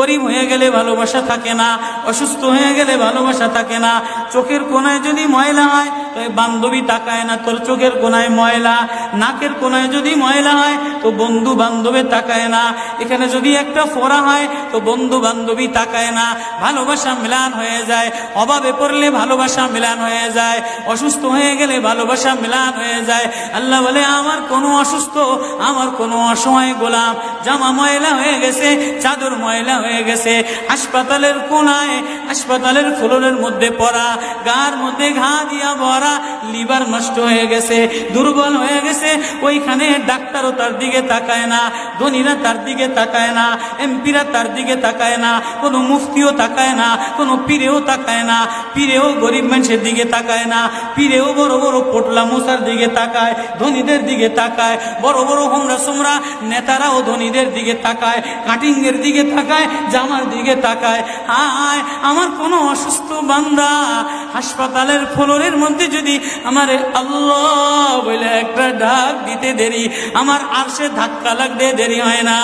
গরিব হয়ে গেলে ভালোবাসা থাকে না, অসুস্থ হয়ে গেলে ভালোবাসা থাকে না। চোখের কোনায় যদি ময়লা হয় তো বান্ধবী তাকায় না তোর চোখের কোনায় ময়লা, নাকের কোনায় যদি ময়লা হয় তো বন্ধু বান্ধবে তাকায় না, এখানে যদি একটা ফোড়া হয় তো বন্ধু বান্ধবী তাকায় না। ভালোবাসা মিলান হয়ে যায়, অভাবে পড়লে ভালোবাসা মিলান হয়ে যায়, অসুস্থ হয়ে গেলে ভালোবাসা মিলান হয়ে যায়। আল্লাহ বলে আমার কোনো অসুস্থ, আমার কোনো অসহায় গোলাম জামা ময়লা হয়ে গেছে, চাদর ময়লা হয়ে গেছে, হাসপাতালের কোনায় হাসপাতালের ফ্লোরের মধ্যে পড়া, গার মধ্যে ঘা দিয়া ভরা, লিভার নষ্ট হয়ে গেছে, দুর্বল হয়ে গেছে, ওইখানে ডাক্তারও তার দিকে তাকায় না, ধনীরা তার দিকে তাকায় না, এমপিরা তার দিকে তাকায় না, কোনো মুফতিও তাকায় না, কোনো পীরেও তাকায় না, পীরেও গরিব মানুষের দিকে তাকায় না, পীরেও বড় বড় পোটলা মশার দিকে তাকায়, ধনীদের দিকে তাকায়, বড় বড় হোমরা সোমরা নেতারাও ধনীদের দিকে তাকায়, কাটিংয়ের দিকে তাকায়, জামার দিকে তাকায়। হায় আমার কোনো অসুস্থ বান্দা হাসপাতালের ফ্লোরের মধ্যে যদি আমার আল্লাহ বলে একটা ডাক দিতে দেরি, আমার আরশে ধাক্কা লাগতে দেরি হয় না।